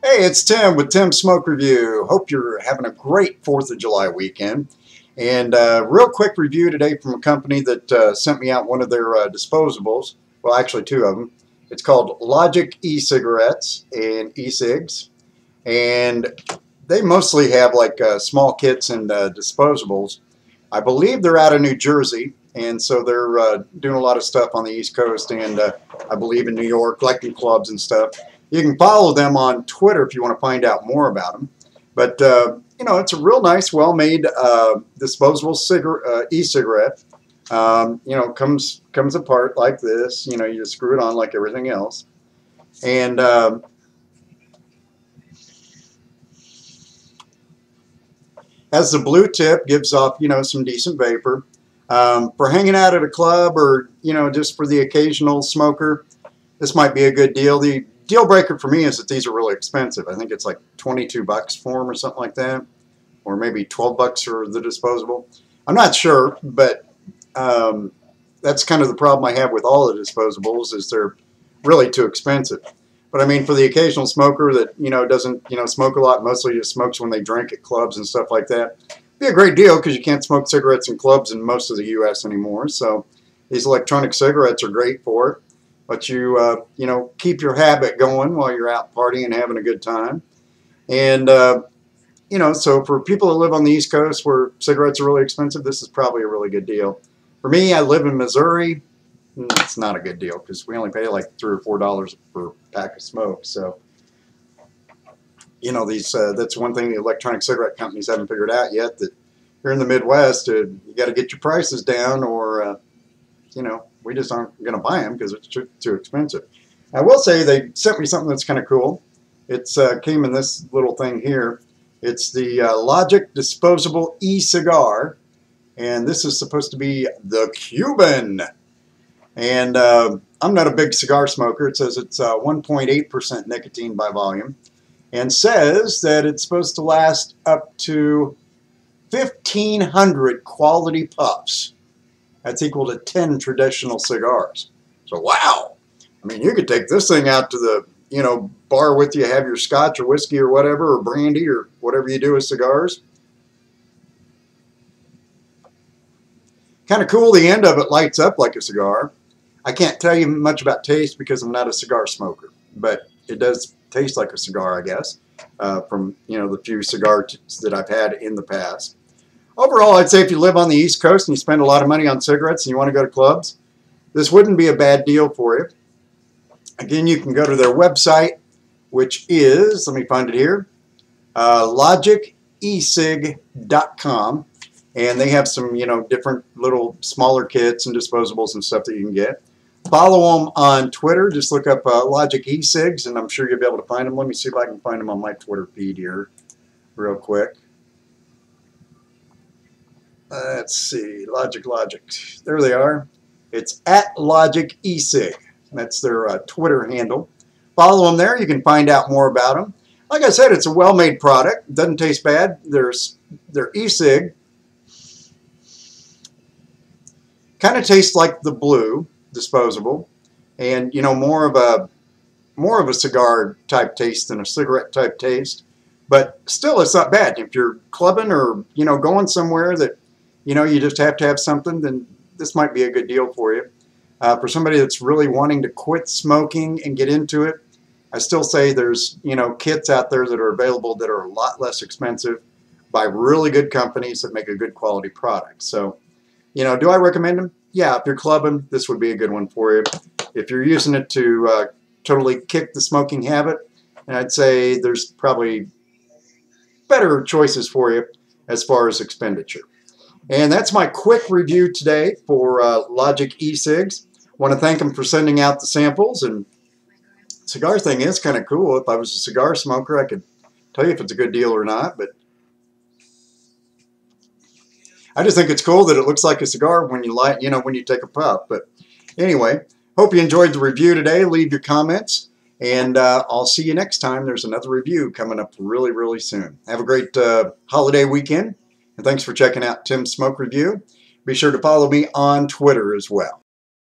Hey, it's Tim with Tim's Smoke Review. Hope you're having a great 4th of July weekend. And real quick review today from a company that sent me out one of their disposables. Well, actually two of them. It's called Logic e-cigarettes and e-cigs. And they mostly have like small kits and disposables. I believe they're out of New Jersey. And so they're doing a lot of stuff on the East Coast and I believe in New York, collecting clubs and stuff. You can follow them on Twitter if you want to find out more about them. But, you know, it's a real nice, well-made disposable e-cigarette. You know, comes apart like this. You know, you just screw it on like everything else. And has the blue tip, gives off, you know, some decent vapor. For hanging out at a club or, you know, just for the occasional smoker, this might be a good deal. The deal breaker for me is that these are really expensive. I think it's like 22 bucks for them or something like that, or maybe 12 bucks for the disposable. I'm not sure, but that's kind of the problem I have with all the disposables, is they're really too expensive. But I mean, for the occasional smoker that, you know, doesn't, you know, smoke a lot, mostly just smokes when they drink at clubs and stuff like that, be a great deal because you can't smoke cigarettes in clubs in most of the U.S. anymore. So these electronic cigarettes are great for it. But you, you know, keep your habit going while you're out partying and having a good time. And, you know, so for people that live on the East Coast where cigarettes are really expensive, this is probably a really good deal. For me, I live in Missouri. It's not a good deal because we only pay like $3 or $4 per pack of smoke. So, you know, these that's one thing the electronic cigarette companies haven't figured out yet, that here in the Midwest, you got to get your prices down or, you know, we just aren't going to buy them because it's too expensive. I will say they sent me something that's kind of cool. It's came in this little thing here. It's the Logic Disposable E-Cigar, and this is supposed to be the Cuban. And I'm not a big cigar smoker. It says it's 1.8% nicotine by volume, and says that it's supposed to last up to 1,500 quality puffs. That's equal to 10 traditional cigars. So, wow. I mean, you could take this thing out to the, you know, bar with you, have your scotch or whiskey or whatever, or brandy or whatever you do with cigars. Kind of cool. The end of it lights up like a cigar. I can't tell you much about taste because I'm not a cigar smoker, but it does taste like a cigar, I guess, from, you know, the few cigars that I've had in the past. Overall, I'd say if you live on the East Coast and you spend a lot of money on cigarettes and you want to go to clubs, this wouldn't be a bad deal for you. Again, you can go to their website, which is, let me find it here, logicecig.com, and they have some, you know, different little smaller kits and disposables and stuff that you can get. Follow them on Twitter. Just look up Logic e-cigs, and I'm sure you'll be able to find them. Let me see if I can find them on my Twitter feed here real quick. Let's see, Logic. There they are. It's at Logic e-cig. That's their Twitter handle. Follow them there. You can find out more about them. Like I said, it's a well-made product. It doesn't taste bad. Their e-cig kind of tastes like the blue disposable, and you know, more of a cigar type taste than a cigarette type taste. But still, it's not bad. If you're clubbing or, you know, going somewhere that, you know, you just have to have something, then this might be a good deal for you. For somebody that's really wanting to quit smoking and get into it, I still say there's, you know, kits out there that are available that are a lot less expensive by really good companies that make a good quality product. So, you know, do I recommend them? Yeah, if you're clubbing, this would be a good one for you. If you're using it to totally kick the smoking habit, I'd say there's probably better choices for you as far as expenditure. And that's my quick review today for Logic e-cigs. Want to thank them for sending out the samples. And cigar thing is kind of cool. If I was a cigar smoker, I could tell you if it's a good deal or not. But I just think it's cool that it looks like a cigar when you light, you know, when you take a puff. But anyway, hope you enjoyed the review today. Leave your comments, and I'll see you next time. There's another review coming up really, really soon. Have a great holiday weekend. And thanks for checking out Tim's Smoke Review. Be sure to follow me on Twitter as well.